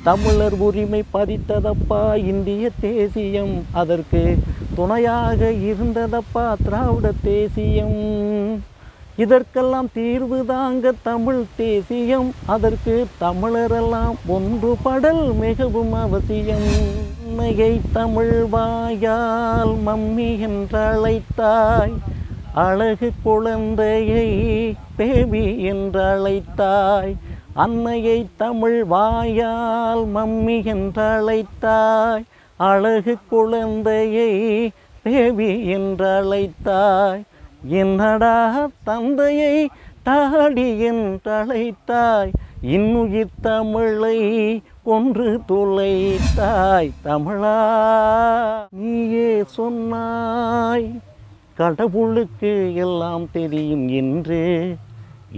தமிழர் உரிமை பறித்ததப்பா இந்திய தேசியம், அதற்கு துணையாக இருந்ததப்பா திராவிட தேசியம். இதற்கெல்லாம் தீர்வு தாங்க தமிழ் தேசியம், அதற்கு தமிழரெல்லாம் ஒன்றுபடல் மிகவும் அவசியம். உண்மையை தமிழ் வாயால் மம்மி என்றழைத்தாய், அழகு குழந்தையை பேபி என்றழைத்தாய். அன்னையை தமிழ் வாயால் மம்மி என்றழைத்தாய், அழகு குழந்தையை பேபி என்றழைத்தாய். என்னடா தந்தையை தாடி என்றழைத்தாய், இன்னுயிர் தமிழை கொன்று தொலைத்தாய். தமிழா நீயே சொன்னாய் கடவுளுக்கு எல்லாம் தெரியும் என்று,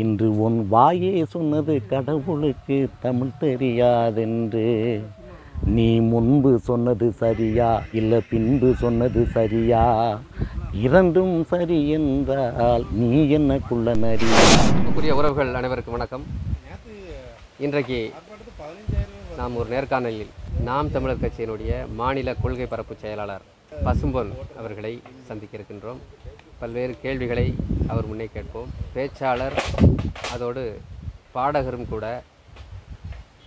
இன்று உன் வாயே சொன்னது கடவுளுக்கு தமிழ் தெரியாதென்று. நீ முன்பு சொன்னது சரியா இல்லை பின்பு சொன்னது சரியா, இரண்டும் சரி என்றால் நீ என்னக்குள்ள நரியா. உறவுகள் அனைவருக்கும் வணக்கம். இன்றைக்கு நாம் ஒரு நேர்காணலில் நாம் தமிழர் கட்சியினுடைய மாநில கொள்கை பரப்பு செயலாளர் பசும்பொன் அவர்களை சந்திக்க இருக்கின்றோம். பல்வேறு கேள்விகளை அவர் முன்னே கேட்போம். பேச்சாளர் அதோடு பாடகரும் கூட,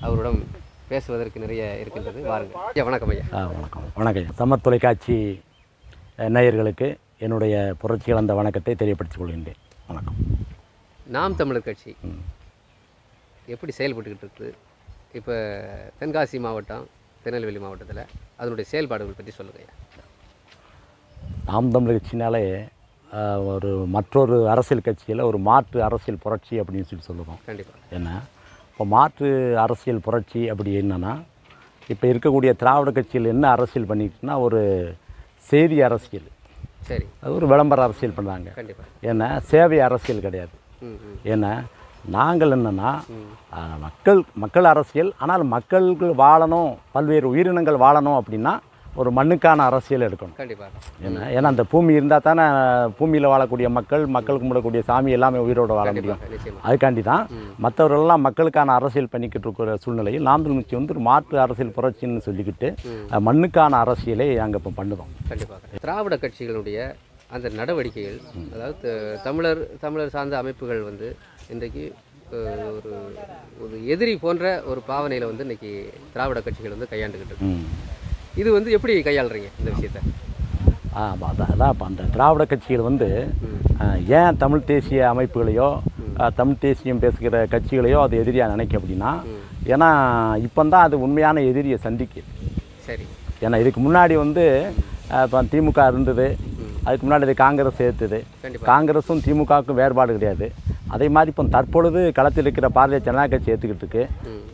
அவரிடம் பேசுவதற்கு நிறைய இருக்கின்றது. வாருங்கள். வணக்கம் ஐயா. வணக்கம். வணக்கம். சமர் தொலைக்காட்சி நேயர்களுக்கு என்னுடைய புரட்சி கலந்த வணக்கத்தை தெரியப்படுத்திக் கொள்கின்றேன். வணக்கம். நாம் தமிழர் கட்சி எப்படி செயல்பட்டுக்கிட்டு இருக்குது? இப்போ தென்காசி மாவட்டம், திருநெல்வேலி மாவட்டத்தில் அதனுடைய செயல்பாடுகள் பற்றி சொல்லுங்கள். நாம் தமிழர் கட்சினாலே மற்றொரு அரசியல் கட்சியில் ஒரு மாற்று அரசியல் புரட்சி அப்படின்னு சொல்லுவோம். கண்டிப்பாக. ஏன்னா இப்போ மாற்று அரசியல் புரட்சி அப்படி என்னன்னா, இப்போ இருக்கக்கூடிய திராவிட கட்சியில் என்ன அரசியல் பண்ணிட்டுன்னா ஒரு செய்தி அரசியல். சரி. அது ஒரு விளம்பர அரசியல் பண்ணுறாங்க. கண்டிப்பாக. ஏன்னா சேவை அரசியல் கிடையாது. ஏன்னா நாங்கள் என்னென்னா மக்கள் அரசியல், ஆனால் மக்கள் வாழணும், பல்வேறு உயிரினங்கள் வாழணும் அப்படின்னா ஒரு மண்ணுக்கான அரசியல் எடுக்கணும். கண்டிப்பாக. ஏன்னா அந்த பூமி இருந்தால் தானே பூமியில் வாழக்கூடிய மக்கள் கும்பிடக்கூடிய சாமி எல்லாமே உயிரோடு வாழ முடியும். அதுக்காண்டி தான் மற்றவர்களெல்லாம் மக்களுக்கான அரசியல் பண்ணிக்கிட்டு இருக்கிற சூழ்நிலையில் நாம் தமிழர் கட்சி ஒரு மாற்று அரசியல் புரட்சின்னு சொல்லிக்கிட்டு மண்ணுக்கான அரசியலை நாங்கள் இப்போ பண்ணுறோம். கண்டிப்பாக. திராவிட கட்சிகளுடைய அந்த நடவடிக்கைகள், அதாவது தமிழர் சார்ந்த அமைப்புகள் இன்றைக்கு ஒரு எதிரி போன்ற ஒரு பாவனையில் இன்றைக்கி திராவிட கட்சிகள் கையாண்டுக்கிட்டு இருக்கு. இது எப்படி கையாளுறீங்க இந்த விஷயத்தை? அதான் இப்போ அந்த திராவிட கட்சிகள் ஏன் தமிழ் தேசிய அமைப்புகளையோ தமிழ் தேசியம் பேசுகிற கட்சிகளையோ அது எதிரியாக நினைக்க அப்படின்னா, ஏன்னா இப்போ தான் அது உண்மையான எதிரியை சந்திக்குது. சரி. ஏன்னா இதுக்கு முன்னாடி இப்போ திமுக இருந்தது, அதுக்கு முன்னாடி இது காங்கிரஸ் ஏற்றுது. காங்கிரஸும் திமுகவுக்கும் வேறுபாடு கிடையாது. அதே மாதிரி இப்போ தற்பொழுது களத்தில் இருக்கிற பாரதிய ஜனதா கட்சி ஏற்றுக்கிட்டு இருக்கு.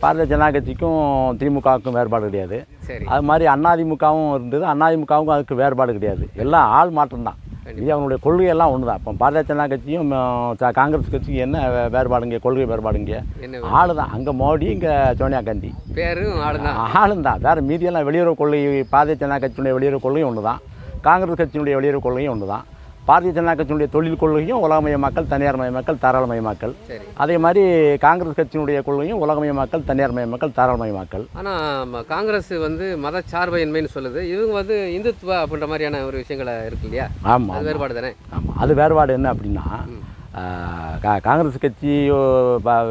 பாரதிய ஜனதா கட்சிக்கும் திமுகவுக்கும் வேறுபாடு கிடையாது. அது மாதிரி அதிமுகவும் இருந்தது, அதிமுகவுக்கும் அதுக்கு வேறுபாடு கிடையாது. எல்லாம் ஆள் மாற்றம் தான். இது அவனுடைய கொள்கையெல்லாம் ஒன்று தான். இப்போ பாரதிய ஜனதா கட்சியும் காங்கிரஸ் கட்சிக்கும் என்ன வேறுபாடுங்க? கொள்கை வேறுபாடுங்க. ஆளு தான். அங்கே மோடி, இங்கே சோனியா காந்தி. ஆளும் தான். வேறு மீதியெல்லாம் வெளியுறவு கொள்கை, பாரதிய ஜனதா கட்சியினுடைய வெளியுறவு கொள்கையும் ஒன்று தான், காங்கிரஸ் கட்சியினுடைய வெளியுறவு கொள்கையும் ஒன்று தான். பாரதிய ஜனதா கட்சியினுடைய தொழில் கொள்கையும் உலகமயமாக்கல், தனியார்மயமாக்கல், தாராளமயமாக்கல். அதே மாதிரி காங்கிரஸ் கட்சியினுடைய கொள்கையும் உலகமயமாக்கல், தனியார்மயமாக்கல், தாராளமயமாக்கல். ஆனால் காங்கிரஸ் மதச்சார்பையின்மைன்னு சொல்லுது, இவங்க இந்துத்துவ அப்படின்ற மாதிரியான ஒரு விஷயங்களை இருக்கு இல்லையா? ஆமாம், அது வேறுபாடு தானே? ஆமாம், அது வேறுபாடு. என்ன அப்படின்னா, காங்கிரஸ் கட்சி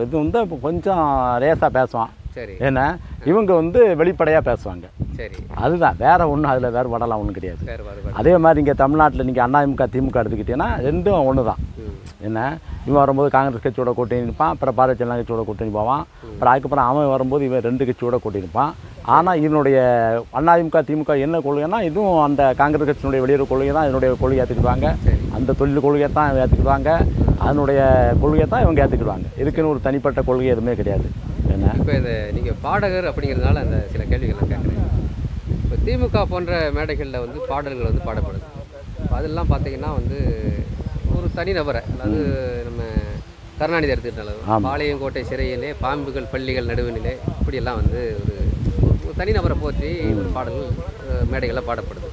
இது இப்போ கொஞ்சம் ரேஸாக பேசுவான். சரி. ஏன்னா இவங்க வெளிப்படையாக பேசுவாங்க. சரி. அதுதான், வேறு ஒன்றும் அதில் வேறுபாடெல்லாம் ஒன்றும் கிடையாது. அதே மாதிரி இங்கே தமிழ்நாட்டில் நீங்கள் அதிமுக திமுக எடுத்துக்கிட்டீங்கன்னா ரெண்டும் ஒன்று தான். என்ன, இவன் வரும்போது காங்கிரஸ் கட்சியோட கூட்டணி நிற்பான், அப்புறம் பாரதிய ஜனதா கட்சியோட கூட்டணி போவான், அப்புறம் அதுக்கப்புறம் அவன் வரும்போது இவன் ரெண்டு கட்சியோட கூட்டணி நிற்பான். ஆனால் இதனுடைய அதிமுக திமுக என்ன கொள்கைன்னா, இதுவும் அந்த காங்கிரஸ் கட்சியினுடைய வெளியுறவு கொள்கை தான் இதனுடைய கொள்கை ஏற்றுக்கிடுவாங்க. அந்த தொழில் கொள்கையை தான் இவங்க ஏற்றுக்கிடுவாங்க, அதனுடைய கொள்கையை தான் இவங்க ஏற்றுக்கிடுவாங்க. இதுக்குன்னு ஒரு தனிப்பட்ட கொள்கை எதுவுமே கிடையாது. என்ன, இப்போ இதை நீங்கள் பாடகர் அப்படிங்கிறதுனால அந்த சில கேள்விகள் கேட்குறேன். இப்போ திமுக போன்ற மேடைகளில் பாடல்கள் பாடப்படுது. அதெல்லாம் பார்த்தீங்கன்னா ஒரு தனிநபரை, அதாவது நம்ம கருணாநிதி எடுத்துக்கிட்டாலும் பாளையங்கோட்டை சிறையிலே பாம்புகள் பள்ளிகள் நடுவினிலே இப்படியெல்லாம் ஒரு தனிநபரை போற்றி ஒரு பாடல்கள் மேடைகளில் பாடப்படுது.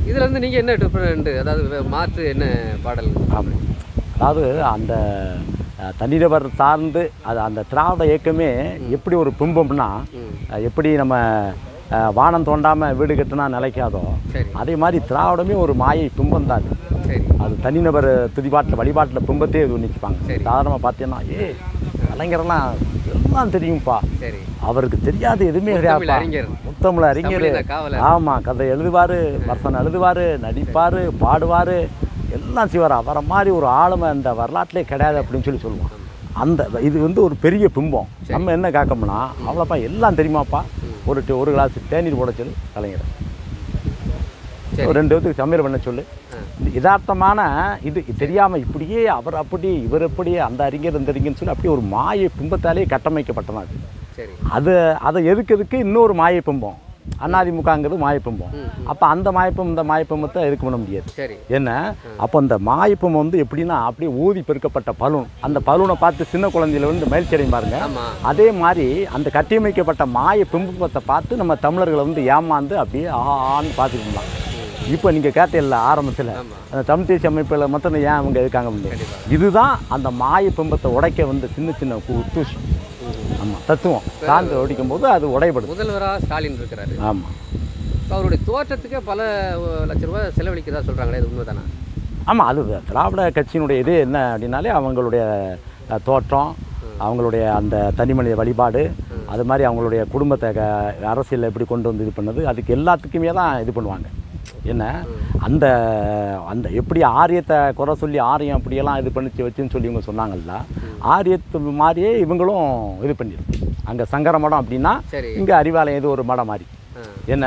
இதில் நீங்கள் என்ன டிஃப்ரெண்ட், அதாவது மாற்று என்ன பாடல்? அதாவது அந்த தனிநபர் சார்ந்து அது அந்த திராவிட இயக்கமே எப்படி ஒரு பிம்பம்னா, எப்படி நம்ம வானம் தோண்டாமல் வீடு கட்டினா நிலைக்காதோ அதே மாதிரி திராவிடமே ஒரு மாயை பிம்பம் தான் அது தனிநபர் துதிபாட்டில் வழிபாட்டில் பிம்பத்தையே இது நிற்பாங்க. சாதாரணமாக பார்த்தீங்கன்னா கலைஞரெல்லாம் எல்லாம் தெரியும்ப்பா, அவருக்கு தெரியாது எதுவுமே கிடையாதுப்பா, முத்தமிழ் அறிஞர், ஆமாம், கதை எழுதுவார், வசனம் எழுதுவார், நடிப்பார், பாடுவார், எல்லாம் செய்வார். அவரை மாதிரி ஒரு ஆளுமை அந்த வரலாற்றிலே கிடையாது அப்படின்னு சொல்லுவான். அந்த இது வந்து ஒரு பெரிய பிம்பம். நம்ம என்ன கேட்கோம்னா அவ்வளோப்பா எல்லாம் தெரியுமாப்பா, ஒரு கிளாஸ் தேநீர் போட சொல்லு கலைஞர், ஒரு 2 பேத்துக்கு சமையல் பண்ண சொல்லு. யதார்த்தமான இது தெரியாமல் இப்படியே அவர் அப்படி இவர் எப்படி அந்த அறிஞர் இந்த அறிஞர்னு சொல்லி அப்படியே ஒரு மாயை பிம்பத்தாலே கட்டமைக்கப்பட்டதான் அது. அதை எதுக்கு இன்னொரு மாயை பிம்பம் அதிமுகங்கிறது மாயப்பம்பம். அப்போ அந்த மாயப்பம் இந்த மாயப்பம்பத்தை எதுக்கு பண்ண முடியாது. என்ன அப்போ அந்த மாயப்பம் வந்து எப்படின்னா அப்படியே ஊதி பெருக்கப்பட்ட பலூன், அந்த பலூனை பார்த்து சின்ன குழந்தையில வந்து மகிழ்ச்சியடையும் பாருங்க. அதே மாதிரி அந்த கட்டியமைக்கப்பட்ட மாய பிம்பத்தை பார்த்து நம்ம தமிழர்களை வந்து ஏமாந்து அப்படியே ஆன்னு பார்த்துட்டு இருந்தாங்க. இப்போ நீங்கள் கேட்டல ஆரம்பத்தில் அந்த தமிழ் தேசிய அமைப்பில் மொத்தம் ஏன் அவங்க இருக்காங்க அப்படின்னு, இதுதான் அந்த மாய பிம்பத்தை உடைக்க வந்து சின்ன சின்ன தூசி. ஆமாம், தத்துவம் சார்ந்து ஓடிக்கும் போது அது உடைபடும். முதல்வராக ஸ்டாலின் இருக்கிறாரு. ஆமாம், அவருடைய தோற்றத்துக்கே பல லட்ச ரூபாய் செலவழிக்கதா சொல்கிறாங்களே, இது உண்மைதானா? ஆமாம், அது திராவிட கட்சியினுடைய இது என்ன அப்படின்னாலே அவங்களுடைய தோற்றம், அவங்களுடைய அந்த தனிமனித வழிபாடு, அது மாதிரி அவங்களுடைய குடும்பத்தை அரசியலில் எப்படி கொண்டு வந்து இது பண்ணது, அதுக்கு எல்லாத்துக்குமே தான் இது பண்ணுவாங்க. என்ன அந்த அந்த எப்படி ஆரியத்தை குறை சொல்லி ஆரியம் அப்படியெல்லாம் இது பண்ணிச்சு வச்சுன்னு சொல்லி இவங்க சொன்னாங்கல்ல, ஆரியத்து மாதிரியே இவங்களும் இது பண்ணிடும். அங்கே சங்கர மடம் அப்படின்னா இங்கே அறிவாலயம் இது ஒரு மடம் மாதிரி. என்ன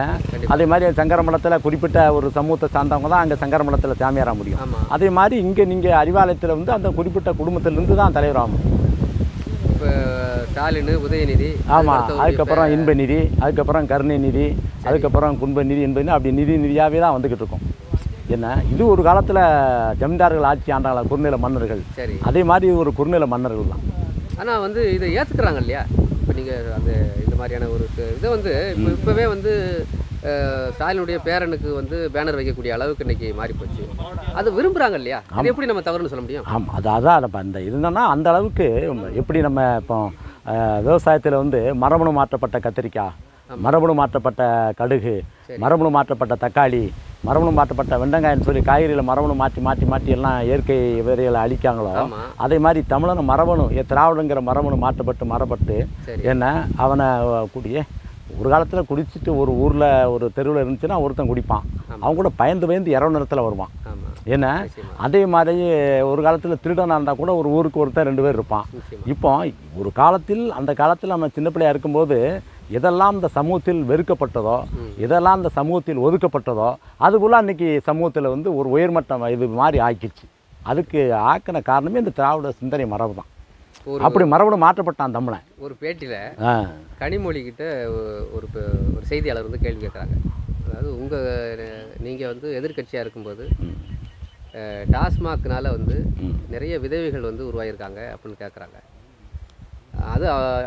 அதே மாதிரி சங்கர மடத்தில் குறிப்பிட்ட ஒரு சமூகத்தை சார்ந்தவங்க தான் அங்கே சங்கர மடத்தில் சாமியார முடியும். அதே மாதிரி இங்கே நீங்கள் அறிவாலயத்தில் வந்து அந்த குறிப்பிட்ட குடும்பத்திலேருந்து தான் தலைவராக முடியும். இப்போ ஸ்டாலின், உதயநிதி, ஆமாம், அதுக்கப்புறம் இன்பநிதி, அதுக்கப்புறம் கருணைநிதி, அதுக்கப்புறம் குன்பநிதி, இன்பநிதி, அப்படி நிதியாகவே தான் வந்துக்கிட்டு இருக்கோம். என்ன இது ஒரு காலத்தில் ஜமீன்தார்கள் ஆட்சி ஆண்டாங்களா குறுநில மன்னர்கள், அதே மாதிரி ஒரு குறுநில மன்னர்கள் தான். ஆனால் வந்து இதை ஏற்றுக்கிறாங்க இல்லையா? இப்போ நீங்கள் அந்த இந்த மாதிரியான ஒரு இதை வந்து இப்போவே வந்து ஸ்டாலினுடைய பேரனுக்கு வந்து பேனர் வைக்கக்கூடிய அளவுக்கு இன்றைக்கி மாறி போச்சு. அது விரும்புகிறாங்க இல்லையா? அது எப்படி நம்ம தவறுன்னு சொல்ல முடியும்? ஆமாம், அதான் இப்போ அந்த இதுன்னா அந்த அளவுக்கு எப்படி நம்ம இப்போ விவசாயத்தில் வந்து மரபணு மாற்றப்பட்ட கத்திரிக்காய், மரபணு மாற்றப்பட்ட கடுகு, மரபணு மாற்றப்பட்ட தக்காளி, மரபணு மாற்றப்பட்ட வெண்டங்காயன்னு சொல்லி காய்கறியில் மரபணு மாற்றி எல்லாம் இயற்கை விதைகளை அழிக்காங்களோ, அதே மாதிரி தமிழன மரபணு திராவிடங்கிற மரபணு மாற்றப்பட்டு என்ன அவனை கூடிய ஒரு காலத்தில் குடிச்சிட்டு ஒரு ஊரில் ஒரு தெருவில் இருந்துச்சுன்னா ஒருத்தன் குடிப்பான், அவன் கூட பயந்து இரவு நேரத்தில் வருவான். ஏன்னா அதே மாதிரி ஒரு காலத்தில் திருடனாக இருந்தால் கூட ஒரு ஊருக்கு ஒருத்தர் 2 பேர் இருப்பான். இப்போ ஒரு காலத்தில் அந்த காலத்தில் நம்ம சின்ன பிள்ளையாக இருக்கும்போது எதெல்லாம் இந்த சமூகத்தில் வெறுக்கப்பட்டதோ, எதெல்லாம் இந்த சமூகத்தில் ஒதுக்கப்பட்டதோ, அதுபோல் அன்றைக்கி சமூகத்தில் வந்து ஒரு உயர்மட்டம் இது மாதிரி ஆக்கிடுச்சு. அதுக்கு ஆக்கின காரணமே இந்த திராவிட சிந்தனை மரபு தான். அப்படி மரபணு மாற்றப்பட்டான் தமிழன். ஒரு பேட்டியில் கனிமொழிக்கிட்ட ஒரு செய்தியாளர் வந்து கேள்வி கேட்குறாங்க. அதாவது நீங்கள் வந்து எதிர்கட்சியாக இருக்கும்போது டாஸ்மாக்னால வந்து நிறைய விதவைகள் வந்து உருவாகியிருக்காங்க அப்படின்னு கேட்குறாங்க. அது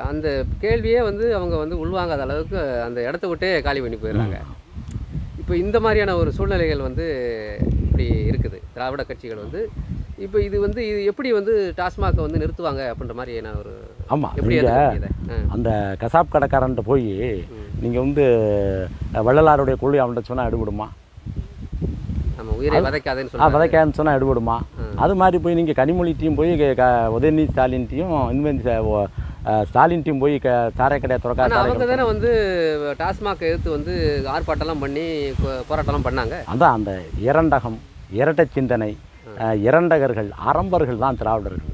அந்த கேள்வியே வந்து அவங்க வந்து உள்வாங்காத அளவுக்கு அந்த இடத்த விட்டே காலி பண்ணி போயிடுறாங்க. இப்போ இந்த மாதிரியான ஒரு சூழ்நிலைகள் வந்து இப்படி இருக்குது. திராவிட கட்சிகள் வந்து இப்போ இது எப்படி வந்து டாஸ்மாகை வந்து நிறுத்துவாங்க அப்படின்ற மாதிரி நான் ஒரு அந்த கசாப் கடைக்காரன்ட்ட போய் நீங்கள் வந்து வள்ளலாருடைய கொள்கை அவன்கிட்ட சொன்னால் எடுபடுமா? நம்ம உயிரை விதைக்காதுன்னு சொன்னால் எடுபடுமா? அது மாதிரி போய் நீங்கள் கனிமொழிட்டையும் போய் உதயநிதி ஸ்டாலின்ட்டையும் ஸ்டாலின்ட்டையும் போய் சாரை கடையை திறக்காத அவங்க தானே வந்து டாஸ்மாக் எதிர்த்து வந்து ஆர்ப்பாட்டம்லாம் பண்ணி போராட்டம்லாம் பண்ணாங்க. அதான் அந்த இரண்டகம், இரட்டை சிந்தனை, இரண்டகர்கள், அரம்பர்கள் தான் திராவிடர்கள்.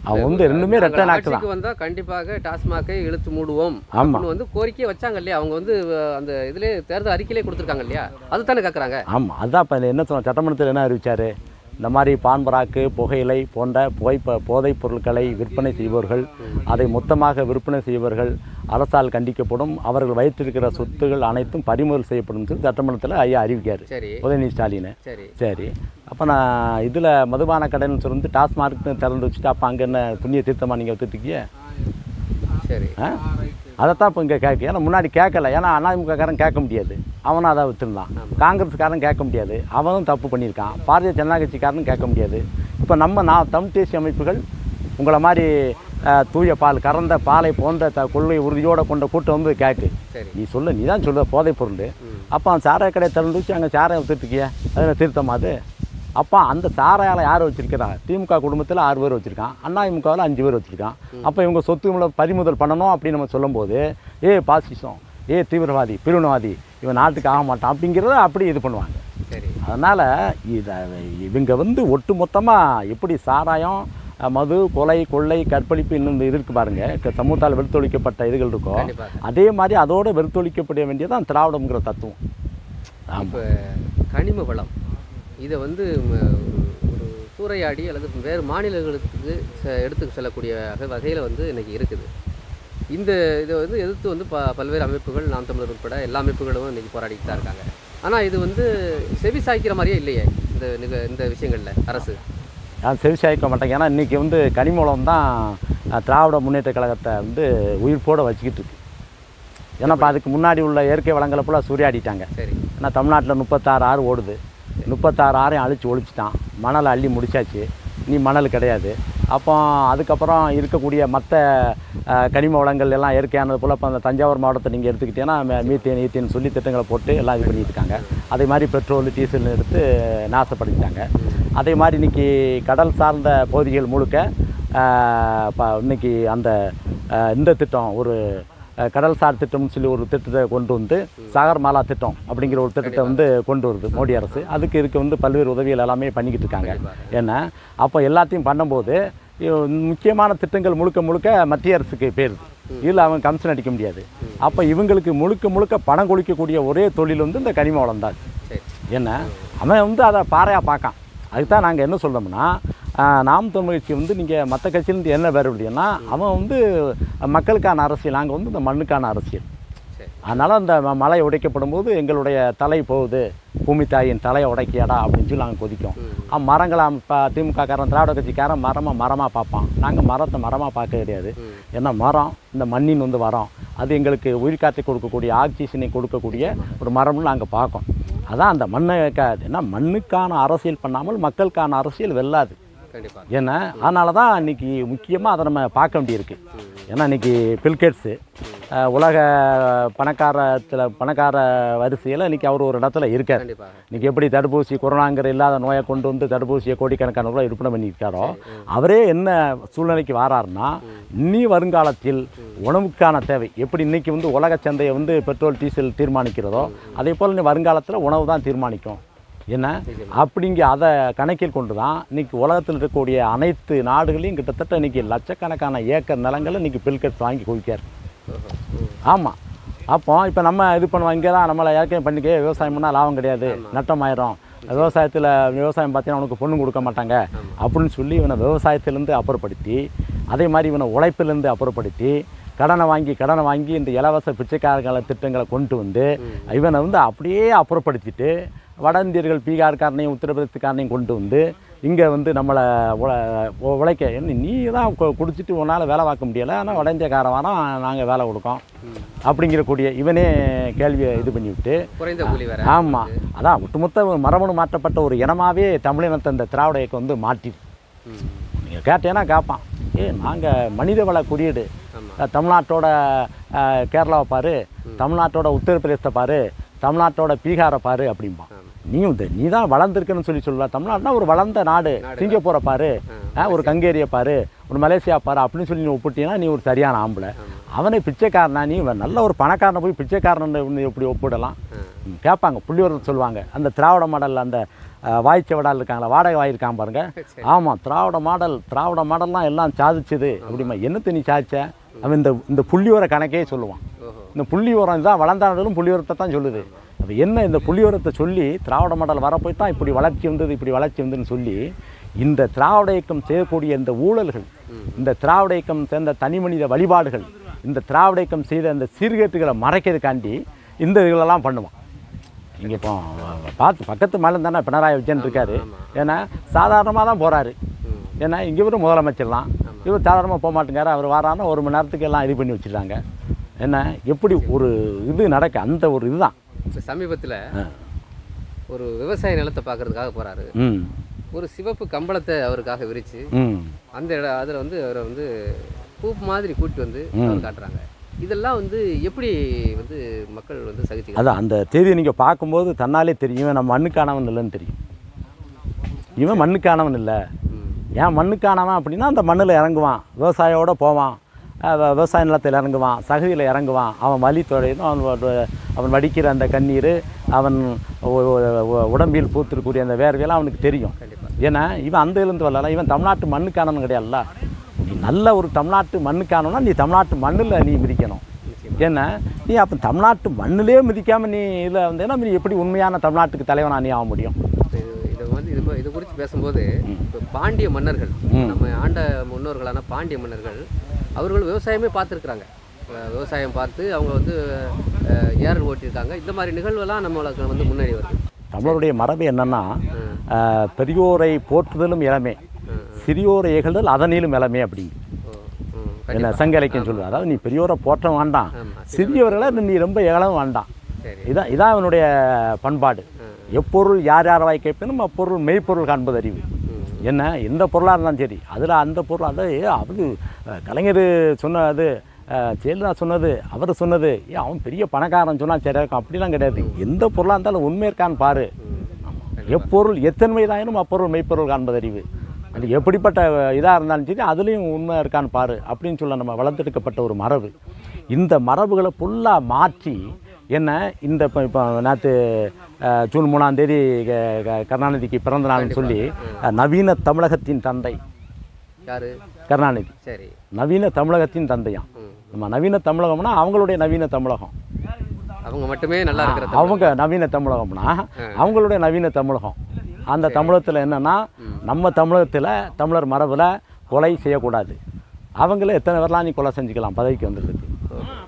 அவங்க வந்து ரெண்டுமே ரெட்டை நாக்கு தான். வந்தால் கண்டிப்பாக டாஸ்மாகை இழுத்து மூடுவோம் அப்படின்னு வந்து கோரிக்கையை வச்சாங்க இல்லையா? அவங்க வந்து அந்த இதிலே தேர்தல் அறிக்கையிலே கொடுத்துருக்காங்க இல்லையா? அதுதானே கேட்குறாங்க. ஆமாம், அதுதான் இப்போ என்ன சொன்ன சட்டமன்றத்தில் என்ன அறிவிச்சார், இந்த மாதிரி பான்பராக்கு, புகையிலை போன்ற போதைப் பொருட்களை விற்பனை செய்பவர்கள், அதை மொத்தமாக விற்பனை செய்பவர்கள் அரசால் கண்டிக்கப்படும், அவர்கள் வைத்திருக்கிற சொத்துகள் அனைத்தும் பறிமுதல் செய்யப்படும் சொல்லி சட்டமன்றத்தில் ஐயா அறிவிக்கார் உதயநிதி ஸ்டாலின். சரி, அப்போ நான் இதில் மதுபான கடைன்னு சொல்லி டாஸ்மார்க்னு திறந்து வச்சுட்டு அப்போ அங்கே என்ன புண்ணிய தீர்த்தமாக நீங்கள் வச்சுருக்கீங்க? சரி, அதைத்தான் இப்போ இங்கே கேட்க. ஏன்னா முன்னாடி கேட்கல, ஏன்னா அதிமுககாரன் கேட்க முடியாது, அவனும் அதை வச்சுருந்தான். காங்கிரஸ்காரன் கேட்க முடியாது, அவனும் தப்பு பண்ணியிருக்கான். பாரதிய ஜனதா கட்சிக்காரனும் கேட்க முடியாது. இப்போ தமிழ் தேசிய அமைப்புகள் உங்களை மாதிரி தூய பால் கறந்த பாலை போன்ற கொள்கை உறுதியோடு கொண்ட கூட்டம் வந்து கேட்கு. நீ சொல்ல நீ தான் சொல்ல போதைப் பொருள். அப்போ அந்த சாராய கடையை திறந்து வச்சு அங்கே சாராயம் வித்துட்டுருக்கிய, அதில் திருத்தமா அது? அப்போ அந்த சாராயால் யார் வச்சுருக்கிறா? திமுக குடும்பத்தில் 6 பேர் வச்சுருக்கான், அதிமுகவில் 5 பேர் வச்சுருக்கான். அப்போ இவங்க சொத்துக்களை பறிமுதல் பண்ணணும் அப்படின்னு நம்ம சொல்லும்போது பாசிசம், தீவிரவாதி, பிரிவினவாதி, இவன் நாட்டுக்கு ஆக மாட்டான் அப்படிங்கிறத அப்படி இது பண்ணுவாங்க. அதனால் இவங்க வந்து ஒட்டு மொத்தமாக எப்படி சாராயம், மது, கொலை, கொள்ளை, கற்பழிப்பு இன்னும் இது இருக்குது பாருங்கள், சமூகத்தால் வெறுத்தொழிக்கப்பட்ட இதுகள் இருக்கோ, அதே மாதிரி அதோடு வெறுத்தொழிக்கப்பட வேண்டியதான் திராவிடம்ங்கிற தத்துவம். இப்போ கனிம வளம் இதை வந்து ஒரு சூறையாடி அல்லது வேறு மாநிலங்களுக்கு எடுத்து செல்லக்கூடிய வகையில் வந்து இன்றைக்கி இருக்குது. இதை வந்து எதிர்த்து வந்து பல்வேறு அமைப்புகள், நாம் தமிழர் உட்பட எல்லா அமைப்புகளும் இன்றைக்கி போராடிட்டு தான் இருக்காங்க. ஆனால் இது வந்து செவி சாய்க்கிற மாதிரியே இல்லையே இந்த விஷயங்களில் அரசு செவி சாய்க்க மாட்டாங்க. ஏன்னா இன்றைக்கி வந்து கனிமூலம் தான் திராவிட முன்னேற்ற கழகத்தை வந்து உயிர்ப்போடு வச்சுக்கிட்டு இருக்கு. ஏன்னா இப்போ அதுக்கு முன்னாடி உள்ள இயற்கை வளங்களை போல் சூறையாடிட்டாங்க. ஏன்னா தமிழ்நாட்டில் 36 ஆறு ஓடுது, 36 ஆறையும் அழிச்சு ஒழிச்சிட்டான், மணலை அள்ளி முடிச்சாச்சு, நீ மணல் கிடையாது. அப்போ அதுக்கப்புறம் இருக்கக்கூடிய மற்ற கனிம வளங்கள் எல்லாம் இயற்கையானது போல் இப்போ அந்த தஞ்சாவூர் மாவட்டத்தை நீங்கள் எடுத்துக்கிட்டீங்கன்னா மீத்தேன் ஈத்தேன் சொல்லி திட்டங்களை போட்டு எல்லாம் இது பண்ணிட்டு இருக்காங்க. அதே மாதிரி பெட்ரோல் டீசல் எடுத்து நாசப்படுத்திட்டாங்க. அதே மாதிரி இன்றைக்கி கடல் சார்ந்த பகுதிகள் முழுக்க இன்றைக்கி அந்த இந்த திட்டம் ஒரு கடல்சார் திட்டம்னு சொல்லி ஒரு திட்டத்தை கொண்டு வந்து சாகர்மாலா திட்டம் அப்படிங்கிற ஒரு திட்டத்தை வந்து கொண்டு வருது மோடி அரசு. இதுக்கு வந்து பல்வேறு உதவிகள் எல்லாமே பண்ணிக்கிட்டு இருக்காங்க. ஏன்னா அப்போ எல்லாத்தையும் பண்ணும்போது முக்கியமான திட்டங்கள் முழுக்க மத்திய அரசுக்கு போயிருது. இதில் அவங்க கமிஷன் அடிக்க முடியாது. அப்போ இவங்களுக்கு முழுக்க பணம் கொடுக்கக்கூடிய ஒரே தொழில் வந்து இந்த கனிம வளம் தான். ஏன்னா அவன் வந்து அதை பாறையாக பார்க்கான். அதுக்கு தான் நாங்கள் என்ன சொல்கிறோம்னா, நாம் தமிழ் கட்சி வந்து நீங்கள் மற்ற கட்சியிலேருந்து என்ன வேறுபடுதுன்னா, அவன் வந்து மக்களுக்கான அரசியல், நாங்கள் வந்து இந்த மண்ணுக்கான அரசியல். அதனால் அந்த மலை உடைக்கப்படும் போது எங்களுடைய தலை போகுது, பூமி தாயின் தலையை உடைக்கியாடா அப்படின்னு சொல்லி நாங்கள் கொதிக்கும். மரங்களை இப்போ திமுககாரன் திராவிட கட்சிக்காரன் மரமாக பார்ப்பான். நாங்கள் மரத்தை மரமாக பார்க்க கிடையாது. ஏன்னா மரம் இந்த மண்ணின் வந்து வரோம், அது எங்களுக்கு உயிர்காற்றை கொடுக்கக்கூடிய ஆக்சிஜனை கொடுக்கக்கூடிய ஒரு மரம்னு நாங்கள் பார்க்கோம். அதான் அந்த மண்ணை ஏன்னா மண்ணுக்கான அரசியல் பண்ணாமல் மக்களுக்கான அரசியல் வெல்லாது. ஏன்னா அதனால தான் இன்றைக்கி முக்கியமாக அதை நம்ம பார்க்க வேண்டியிருக்கு. ஏன்னா இன்றைக்கி பில்கேட்ஸு உலக பணக்கார வரிசையில் இன்றைக்கி அவர் ஒரு இடத்துல இருக்கார். இன்றைக்கி எப்படி தடுப்பூசி கொரோனாங்கிற இல்லாத நோயை கொண்டு வந்து தடுப்பூசியை கோடிக்கணக்கான ரூபாய் விற்பனை பண்ணியிருக்காரோ, அவரே என்ன சூழ்நிலைக்கு வாராருன்னா, இனி வருங்காலத்தில் உணவுக்கான தேவை எப்படி இன்றைக்கி வந்து உலக சந்தையை வந்து பெட்ரோல் டீசல் தீர்மானிக்கிறதோ, அதே போல் இன்னும் வருங்காலத்தில் உணவு தான் தீர்மானிக்கும். என்ன அப்படிங்க அதை கணக்கில் கொண்டு தான் இன்றைக்கி உலகத்தில் இருக்கக்கூடிய அனைத்து நாடுகளையும் கிட்டத்தட்ட இன்றைக்கி லட்சக்கணக்கான ஏக்கர் நிலங்களை இன்றைக்கி பில்கேட்ஸ் வாங்கி குவிக்கார். ஆமாம். அப்போ இப்போ நம்ம இது பண்ணுவோம், இங்கே தான் நம்மளை ஏற்கனவே பண்ணிக்க விவசாயம் பண்ணால் லாபம் கிடையாது, நட்டம் ஆயிரும், விவசாயம் பார்த்தீங்கன்னா உனக்கு பொண்ணு கொடுக்க மாட்டாங்க அப்படின்னு சொல்லி இவனை விவசாயத்திலேருந்து அப்புறப்படுத்தி, அதே மாதிரி இவனை உழைப்பிலேருந்து அப்புறப்படுத்தி கடனை வாங்கி இந்த இலவச பிச்சைக்காரர்களை திட்டங்களை கொண்டு வந்து இவனை வந்து அப்படியே அப்புறப்படுத்திட்டு வட இந்தியர்கள் பீகார்காரனையும் உத்தரப்பிரதேசக்காரனையும் கொண்டு வந்து இங்கே வந்து நம்மளை உழைக்க நீ தான் குடிச்சிட்டு உன்னால் வேலை பார்க்க முடியலை, ஆனால் வட இந்தியக்காரன் வரோம் நாங்கள் வேலை கொடுக்கோம் அப்படிங்கிறக்கூடிய இவனே கேள்வியை இது பண்ணிவிட்டு. ஆமாம், அதான் ஒட்டுமொத்த மரபணு மாற்றப்பட்ட ஒரு இனமாகவே தமிழினத்தை இந்த திராவிட இயக்கம் வந்து மாற்றி. நீங்கள் கேட்டேன்னா கேட்பான், நாங்கள் மனித வள குறியீடு, தமிழ்நாட்டோட கேரளாவை பாரு, தமிழ்நாட்டோட உத்தரப்பிரதேசத்தை பாரு, தமிழ்நாட்டோட பீகாரை பாரு அப்படிம்பான். நீ தான் வளர்ந்துருக்குன்னு சொல்லலாம். தமிழ்நாடுனா ஒரு வளர்ந்த நாடு, சிங்கப்பூரை பாரு, ஒரு கங்கேரியை பாரு, ஒரு மலேசியா பாரு அப்படின்னு சொல்லி நீ ஒப்பிட்டீங்கன்னா நீ ஒரு சரியான ஆம்பளை. அவனை பிச்சைக்காரனா, நீ நல்ல ஒரு பணக்காரனை போய் பிச்சைக்காரன் எப்படி ஒப்பிடலாம் கேட்பாங்க. புள்ளிவரத்தை சொல்லுவாங்க. அந்த திராவிட மாடல் அந்த வாய்ச்ச வடால் இருக்காங்களா, வாடகை வாயிருக்கான் பாருங்க. ஆமாம், திராவிட மாடல்லாம் எல்லாம் சாதிச்சுது அப்படிமா. என்னத்தை நீ சாதிச்ச? அவன் இந்த புள்ளிவர கணக்கே சொல்லுவான். இந்த புள்ளிவரம் தான் வளர்ந்த நாடுகளும் புள்ளிவரத்தை தான் சொல்லுது. அது என்ன இந்த புள்ளிவரத்தை சொல்லி திராவிட மாடல் வரப்போய் தான் இப்படி வளர்ச்சி வந்ததுன்னு சொல்லி இந்த திராவிட இயக்கம் செய்யக்கூடிய இந்த ஊழல்கள், இந்த திராவிட இயக்கம் சேர்ந்த தனி மனித வழிபாடுகள், இந்த திராவிட இயக்கம் செய்த இந்த சீர்கேட்டுகளை மறைக்கிறதுக்காண்டி இந்த இதுகளெல்லாம் பண்ணுவான். இங்கே இப்போ பார்த்து பக்கத்து மேலே தானே பினராயி விஜயன் இருக்காரு. ஏன்னா சாதாரணமாக தான் போகிறாரு. ஏன்னா இங்கே ஒரு முதலமைச்சர்லாம் இவர் சாதாரணமாக போக மாட்டேங்காரு. அவர் வரானா 1 மணி நேரத்துக்கு எல்லாம் இது பண்ணி வச்சுருக்காங்க. என்ன எப்படி ஒரு இது நடக்க, அந்த ஒரு இதுதான். இப்போ சமீபத்தில் ஒரு விவசாய நிலத்தை பார்க்கறதுக்காக போகிறாரு. ஒரு சிவப்பு கம்பளத்தை அவருக்காக விரித்து அந்த அதில் வந்து அவரை வந்து கூப் மாதிரி கூட்டி வந்து காட்டுறாங்க. இதெல்லாம் வந்து எப்படி வந்து மக்கள் வந்து சகிச்சுக்க? அதான் அந்த தேதியை நீங்கள் பார்க்கும்போது தன்னாலே தெரியும் நம்ம மண்ணுக்கானவன் இல்லைன்னு தெரியும். இவன் மண்ணுக்கானவன் இல்லை. ஏன் மண்ணுக்கானவன் அப்படின்னா அந்த மண்ணில் இறங்குவான், விவசாயோடு போவான், விவசாய நிலத்தில் இறங்குவான், சகதியில் இறங்குவான், அவன் வலி தொடையும், அவன் வடிக்கிற அந்த கண்ணீர், அவன் உடம்பில் பூத்திருக்கூடிய அந்த வேர்வையெல்லாம் அவனுக்கு தெரியும். ஏன்னா இவன் அந்த இருந்து வரல, இவன் தமிழ்நாட்டு மண்ணுக்கானவன் கிடையாதுல்ல. நீ நல்ல ஒரு தமிழ்நாட்டு மண்ணுக்கானவனா நீ தமிழ்நாட்டு மண்ணில் நீ மிதிக்கணும். ஏன்னா நீ அப்போ தமிழ்நாட்டு மண்ணிலே மிதிக்காமல் நீ இதில் வந்தேன்னா நீ எப்படி உண்மையான தமிழ்நாட்டுக்கு தலைவனாக நீ ஆக முடியும்? இது குறித்து பேசும்போது இப்போ பாண்டிய மன்னர்கள், நம்ம ஆண்ட முன்னோர்களான பாண்டிய மன்னர்கள், அவர்கள் விவசாயமே பார்த்துருக்குறாங்க. விவசாயம் பார்த்து அவங்க வந்து ஏர் ஓட்டியிருக்காங்க. இந்த மாதிரி நிகழ்வெல்லாம் நம்மளுக்கு வந்து முன்னாடி வருது. தமிழருடைய மரபு என்னன்னா, பெரியோரை போற்றுதலும் இளமே, சிறியோரை இகழ்தல் அதனிலும் இளமே அப்படி என்ன சங்க இலக்கியம் சொல்லுது. அதாவது நீ பெரியோரை போற்ற வேண்டாம், சிறியவர்களை நீ ரொம்ப இகழவும் வேண்டாம். இதான் அவனுடைய பண்பாடு. எப்பொருள் யார் யார் வாய் கேட்பினும் அப்பொருள் மெய்ப்பொருள் காண்பது அறிவு. என்ன எந்த பொருளாக இருந்தாலும் சரி, அதில் அந்த பொருள் அது அவரு கலைஞர் சொன்னது, ஜெயலலிதா சொன்னது, அவர் சொன்னது, அவன் பெரிய பணக்காரன் சொன்னால் சரியா இருக்கும் அப்படிலாம் கிடையாது. எந்த பொருளாக இருந்தாலும் உண்மை இருக்கான்னு பாரு. எப்பொருள் எத்தன்மைதாயினும் அப்பொருள் மெய்ப்பொருள் காண்பது அறிவு. அது எப்படிப்பட்ட இதாக இருந்தாலும் சரி அதுலேயும் உண்மை இருக்கான்னு பாரு அப்படின்னு சொல்ல நம்ம வளர்த்தெடுக்கப்பட்ட ஒரு மரபு. இந்த மரபுகளை ஃபுல்லாக மாற்றி என்ன இந்த இப்போ நேற்று ஜூன் 3ஆம் தேதி கருணாநிதிக்கு பிறந்த நாள்னு சொல்லி நவீன தமிழகத்தின் தந்தை யாரு? கருணாநிதி. சரி, நவீன தமிழகத்தின் தந்தையாம். நம்ம நவீன தமிழகம்னா அவங்களுடைய நவீன தமிழகம், அவங்க மட்டுமே நல்லா இருக்கிற அவங்க நவீன தமிழகம்னா அவங்களுடைய நவீன தமிழகம். அந்த தமிழகத்தில் என்னென்னா நம்ம தமிழகத்தில் தமிழர் மரபில் கொலை செய்யக்கூடாது. அவங்கள எத்தனை பேர்லாம் நீ கொலை செஞ்சுக்கலாம் பதவிக்கு வந்துருக்கு.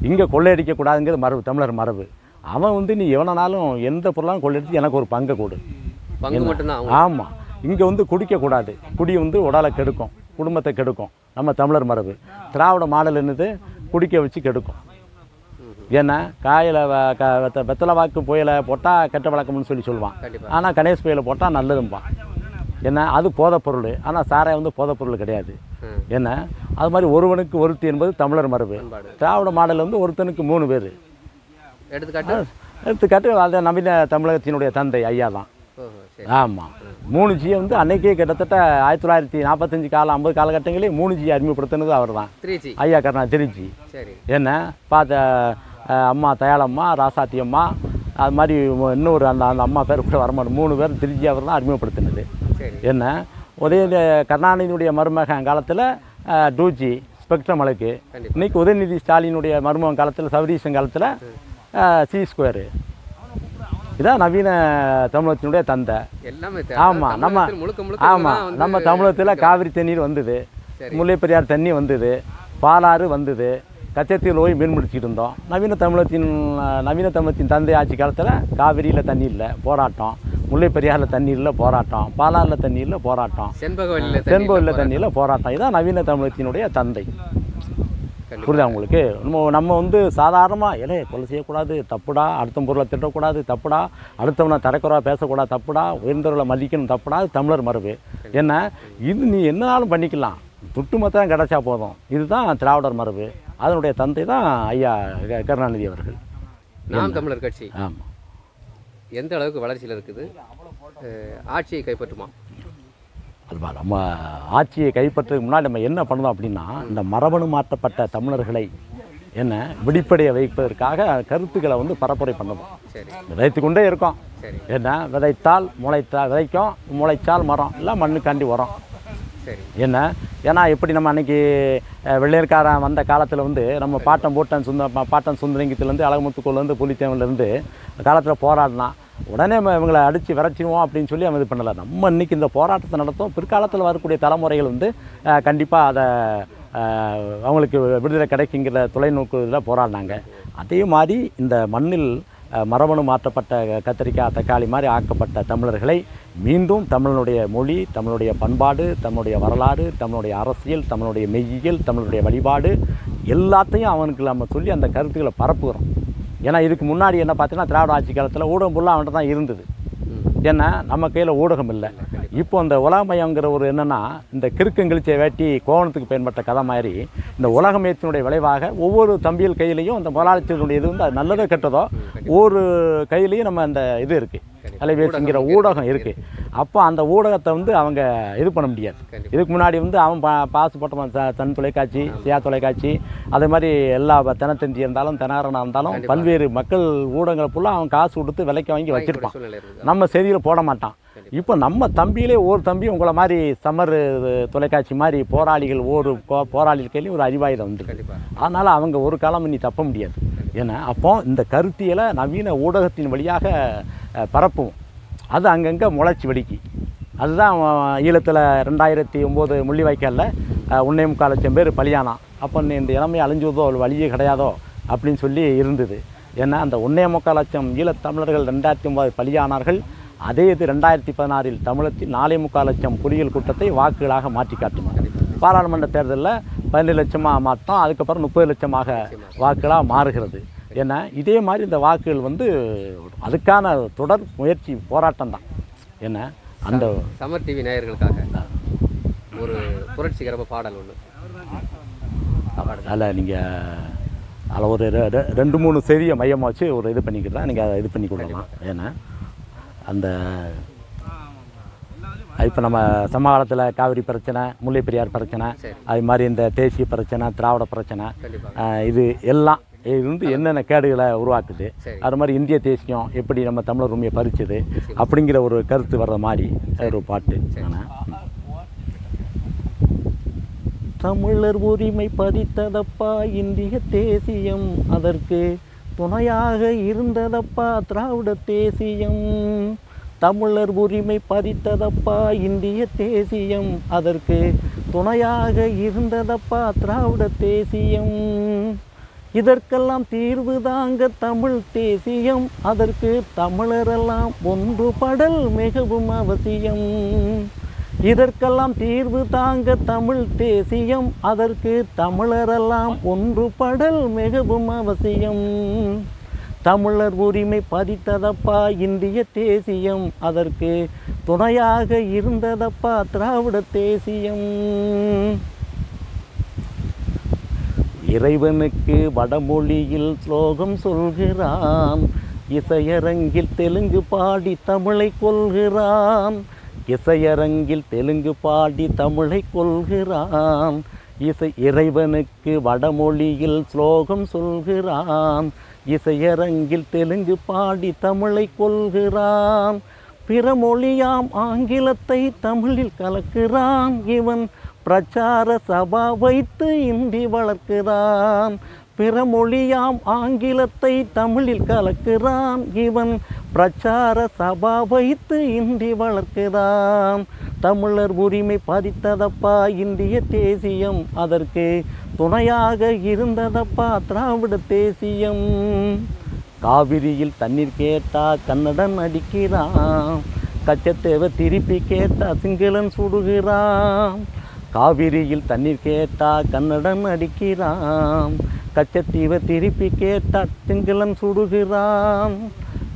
இங்கே கொள்ளையடிக்கக்கூடாதுங்கிறது மரபு, தமிழர் மரபு. அவன் வந்து நீ எவனாலும் எந்த பொருளாலும் கொள்ளையடிச்சு எனக்கு ஒரு பங்கை கொடு. பங்கு மட்டும்தான். ஆமாம், இங்கே வந்து குடிக்கக்கூடாது. குடி வந்து உடலை கெடுக்கும், குடும்பத்தை கெடுக்கும். நம்ம தமிழர் மரபு. திராவிட மாடல் என்னது, குடிக்க வச்சு கெடுக்கும். ஏன்னா காயில் வெத்தலை வாக்கு புயலை போட்டால் கெட்ட வழக்கம்னு சொல்லுவான். ஆனால் கணேஷ் புயலை போட்டால் நல்லதும்பான். என்ன அது போதைப்பொருள். ஆனால் சாராயம் வந்து போதைப்பொருள் கிடையாது. என்ன அது மாதிரி ஒருவனுக்கு ஒருத்தி என்பது தமிழர் மரபு. திராவிட மாடல் வந்து ஒருத்தனுக்கு 3 பேர். எடுத்துக்காட்டு அது நவீன தமிழகத்தினுடைய தந்தை ஐயா தான். ஆமாம், 3G வந்து அன்னைக்கே கிட்டத்தட்ட 1945 50 காலகட்டங்களே 3G அறிமுகப்படுத்தினது அவர் தான், ஐயா கருணாநிதி. 3G என்ன பார்த்த அம்மா தயாளம்மா, ராசாத்தி அம்மா, அது மாதிரி இன்னொரு அந்த அம்மா பேர் கூட வரமாட்டோம், 3 பேர் 3G அவர் தான் அறிமுகப்படுத்தினது. என்ன உதயநிதி கருணாநிதியுடைய மருமகன் காலத்தில் 2G ஸ்பெக்ட்ரம் வழக்கு. இன்றைக்கி உதயநிதி ஸ்டாலினுடைய மருமகன் காலத்தில் சபரீசன் காலத்தில் C². இதான் நவீன தமிழகத்தினுடைய தந்தை. ஆமாம், நம்ம தமிழகத்தில் காவிரி தண்ணீர் வந்தது, முல்லை பெரியார் தண்ணி வந்தது, பாலாறு வந்தது, கச்சத்தீவில் போய் மீன் முடிச்சுட்டு இருந்தோம். நவீன தமிழகத்தின் தந்தை ஆட்சி காலத்தில் காவிரியில் தண்ணி இல்லை போராட்டம், முல்லை பெரியாரில் தண்ணி இல்லை போராட்டம், பாலாறில் தண்ணி இல்லை போராட்டம், செண்பகவல்லியில் தண்ணி இல்லை போராட்டம். இதான் நவீன தமிழகத்தினுடைய தந்தை. புரியுதா உங்களுக்கு? நம்ம வந்து சாதாரணமாக கொலை செய்யக்கூடாது, தப்புடா, அடுத்த பொருளை திட்டக்கூடாது, தப்புடா, அடுத்தவனை தரக்குறவா பேசக்கூடாது, தப்புடா, உயர்ந்தவர்களை மதிக்கணும், தப்புடா, தமிழர் மரபு. என்ன இது நீ என்னாலும் பண்ணிக்கலாம், துட்டு மொத்தம் கிடச்சா போதும். இதுதான் திராவிடர் மரபு. அதனுடைய தந்தை தான் ஐயா கருணாநிதி அவர்கள். நாம் தமிழர் கட்சி ஆமாம் எந்த அளவுக்கு வளர்ச்சியில் இருக்குது? ஆட்சியை கைப்பற்றுமா? அதுவா, நம்ம ஆட்சியை கைப்பற்றுறதுக்கு முன்னாடி நம்ம என்ன பண்ணணும் அப்படின்னா, இந்த மரபணு மாற்றப்பட்ட தமிழர்களை என்ன விடிப்படைய வைப்பதற்காக கருத்துக்களை வந்து பரப்புரை பண்ணணும். விதைத்து கொண்டே இருக்கோம். என்ன விதைத்தால் விதைக்கும், முளைச்சால் மரம் இல்லை மண்ணுக்காண்டி உரம். ஏன்னா எப்படி நம்ம அன்றைக்கி வெள்ளையர்காரன் வந்த காலத்தில் வந்து நம்ம பாட்டன் சுந்தரங்கிலேருந்து அழகுமுத்துக்கோலேருந்து புலித்தேவன்லேருந்து காலத்தில் போராடினா உடனே இவங்களை அடித்து விரைச்சிடுவோம் அப்படின்னு சொல்லி அவன் இது பண்ணலை. நம்ம இன்றைக்கி இந்த போராட்டத்தை நடத்தும். பிற்காலத்தில் வரக்கூடிய தலைமுறைகள் வந்து கண்டிப்பாக அதை அவங்களுக்கு விடுதலை கிடைக்குங்கிற தொலைநோக்கு இதில் போராடினாங்க. அதே மாதிரி இந்த மண்ணில் மரபணு மாற்றப்பட்ட கத்திரிக்காய் தக்காளி மாதிரி ஆக்கப்பட்ட தமிழர்களை மீண்டும் தமிழனுடைய மொழி, தமிழுடைய பண்பாடு, தமிழுடைய வரலாறு, தமிழுடைய அரசியல், தமிழுடைய மெய்யியல், தமிழுடைய வழிபாடு எல்லாத்தையும் அவனுக்கு நம்ம சொல்லி அந்த கருத்துக்களை பரப்புகிறோம். ஏன்னா இதுக்கு முன்னாடி என்ன பார்த்தீங்கன்னா திராவிட ஆட்சி காலத்தில் ஊடகம் ஃபுல்லாக அவன்கிட்ட தான் இருந்தது. ஏன்னா நம்ம கையில் ஊடகம் இல்லை. இப்போ இந்த உலகமயங்கிற ஒரு என்னென்னா இந்த கிறுக்கங்கிழிச்சை வேட்டி கோவணத்துக்கு பயன்பட்ட கதை மாதிரி இந்த உலகமயத்தினுடைய விளைவாக ஒவ்வொரு தம்பியல் கையிலையும் அந்த முதலாளித்தினுடைய இது வந்து அது நல்லதோ கெட்டதோ ஒவ்வொரு கையிலையும் நம்ம அந்த இது இருக்குது, அலைபேசிங்கிற ஊடகம் இருக்குது. அப்போ அந்த ஊடகத்தை வந்து அவங்க இது பண்ண முடியாது. இதுக்கு முன்னாடி வந்து அவன் பாசு போட்டவன் தன் தொலைக்காட்சி, சியா தொலைக்காட்சி, அதே மாதிரி எல்லா தினத்தந்தி இருந்தாலும் தினகரனாக இருந்தாலும் பல்வேறு மக்கள் ஊடகங்களை ஃபுல்லாக அவன் காசு கொடுத்து விலைக்கு வாங்கி வச்சுருப்பான். நம்ம செய்தியில் போட மாட்டான். இப்போ நம்ம தம்பியிலே ஒரு தம்பி உங்களை மாதிரி சமர் தொலைக்காட்சி மாதிரி போராளிகள் போராளிகள் கையிலையும் ஒரு அறிவாயுதம் வந்துருக்கு. அதனால் அவங்க ஒரு காலம் இனி தப்ப முடியாது. ஏன்னா அப்போ இந்த கருத்தியலை நவீன ஊடகத்தின் வழியாக பரப்பும். அது அங்கங்கே முளைச்சி வெடிக்கி. அதுதான் ஈழத்தில் 2009 முள்ளிவாய்க்காலில் 1.25 லட்சம் பேர் பலியானான். அப்போ இந்த இளமையை அழிஞ்சுவதோ ஒரு வழியே கிடையாதோ அப்படின்னு சொல்லி இருந்தது. ஏன்னா அந்த 1.25 லட்சம் ஈழத்தமிழர்கள் 2009 பலியானார்கள். அதே இது 2016 தமிழத்தில் 4.25 லட்சம் புலிகள் கூட்டத்தை வாக்குகளாக மாற்றி காட்டினார். பாராளுமன்ற தேர்தலில் 17 லட்சமாக மாற்றோம், அதுக்கப்புறம் 30 லட்சமாக வாக்குகளாக மாறுகிறது. ஏன்னா இதே மாதிரி இந்த வாக்குகள் வந்து அதுக்கான தொடர் முயற்சி போராட்டம் தான். ஏன்னா அந்த சமர் டிவி நேயர்களுக்காக ஒரு புரட்சிகரமாக பாடல் ஒன்று அதில் நீங்கள் அதில் ஒரு 2-3 செய்தியை மையமாக வச்சு ஒரு இது பண்ணிக்கிறதா நீங்கள் அதை இது பண்ணி கொடுக்கலாம். ஏன்னா அந்த இப்போ நம்ம சமகாலத்தில் காவிரி பிரச்சனை, முல்லை பெரியார் பிரச்சனை, அது மாதிரி இந்த தேசிய பிரச்சனை, திராவிட பிரச்சனை, இது எல்லாம் இது வந்து என்னென்ன கேடுகளை உருவாக்குது, அது மாதிரி இந்திய தேசியம் எப்படி நம்ம தமிழர் உரிமையை பறிச்சது அப்படிங்கிற ஒரு கருத்து வர்ற மாதிரி ஒரு பாட்டு. தமிழர் உரிமை பதித்ததப்பா இந்திய தேசியம், அதற்கு துணையாக இருந்ததப்பா திராவிட தேசியம். தமிழர் உரிமை பதித்ததப்பா இந்திய தேசியம், அதற்கு துணையாக இருந்ததப்பா திராவிட தேசியம். இதற்கெல்லாம் தீர்வு தாங்க தமிழ் தேசியம், அதற்கு தமிழரெல்லாம் ஒன்றுபடல் மிகவும் அவசியம். இதற்கெல்லாம் தீர்வு தாங்க தமிழ் தேசியம், அதற்கு தமிழரெல்லாம் ஒன்றுபடல் மிகவும் அவசியம். தமிழர் உரிமை பதித்ததப்பா இந்திய தேசியம், அதற்கு துணையாக இருந்ததப்பா திராவிட தேசியம். இறைவனுக்கு வடமொழியில் ஸ்லோகம் சொல்கிறான், இசையரங்கில் தெலுங்கு பாடி தமிழை கொள்கிறான். இசையரங்கில் தெலுங்கு பாடி தமிழை கொள்கிறான். இறைவனுக்கு வடமொழியில் ஸ்லோகம் சொல்கிறான், இசையரங்கில் தெலுங்கு பாடி தமிழை கொள்கிறான். பிற மொழியாம் ஆங்கிலத்தை தமிழில் கலக்கிறான், இவன் பிரச்சார சபா வைத்து இந்தி வளர்க்கிறான். பிற மொழியாம் ஆங்கிலத்தை தமிழில் கலக்கிறான், இவன் பிரச்சார சபா வைத்து இந்தி வளர்க்கிறான். தமிழர் உரிமை பதித்ததப்பா இந்திய தேசியம், அதற்கு துணையாக இருந்ததப்பா திராவிட தேசியம். காவிரியில் தண்ணீர் கேட்டா கன்னடன் அடிக்கிறான், கச்சத்தேவ திருப்பி கேட்டா சிங்களன் சுடுகிறான். காவிரியில் தண்ணீர் கேட்டா கன்னடன் அடிக்கிறான், கச்சத்தீவ திருப்பி கேட்டா சிங்களன் சுடுகிறான்.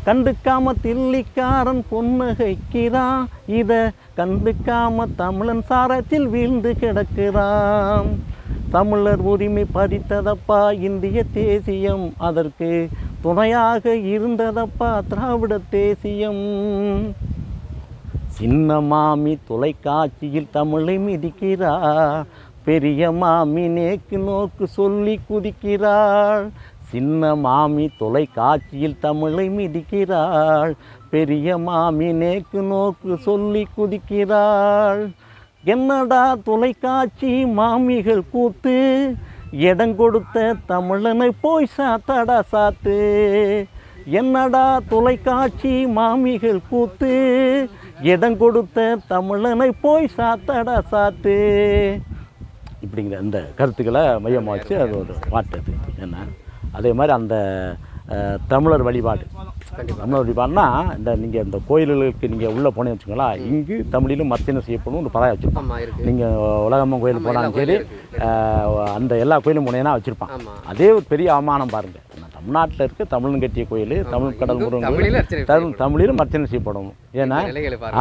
கண்டுக்காம தில்லிக்காரன் பொன்னகைக்கிறான், இத கண்டுக்காம தமிழன் சாரத்தில் வீழ்ந்து கிடக்கிறான். தமிழர் உரிமை பதித்ததப்பா இந்திய தேசியம், அதற்கு துணையாக இருந்ததப்பா திராவிட தேசியம். சின்ன மாமி தொலைக்காட்சியில் தமிழை மிதிக்கிறார், பெரிய மாமி நேக்கு நோக்கு சொல்லி குதிக்கிறாள். சின்ன மாமி தொலைக்காட்சியில் தமிழை மிதிக்கிறாள், பெரிய மாமி நேக்கு நோக்கு சொல்லி குதிக்கிறாள். என்னடா தொலைக்காட்சி மாமிகள் கூத்து, இடம் கொடுத்த தமிழனை போய் சாத்தடா சாத்து. என்னடா தொலைக்காட்சி மாமிகள் கூத்து, இடம் கொடுத்த தமிழனை போய் சாத்தடா சாத்து. இப்படிங்கிற இந்த கருத்துக்களை மையமாக வச்சு அது ஒரு பாட்டு. அது என்ன அதே மாதிரி அந்த தமிழர் வழிபாடு, தமிழர் வழிபாடுனா இந்த நீங்கள் இந்த கோயில்களுக்கு நீங்கள் உள்ளே போனேன்னு வச்சுங்களா, இங்கு தமிழிலும் மத்தியம் செய்யப்படும் ஒரு பதாயம் வச்சுருப்பான். நீங்கள் உலகம்மன் கோயில் போனாலும் சரி, அந்த எல்லா கோயிலும் போனேன்னா வச்சுருப்பான். அதே ஒரு பெரிய அவமானம் பாருங்கள். தமிழ்நாட்டில் இருக்க தமிழன் கட்டிய கோயில், தமிழ் கடல் முருகன் தமிழில் கோயில், தமிழிலும் அர்ச்சனை செய்யப்படும். ஏன்னா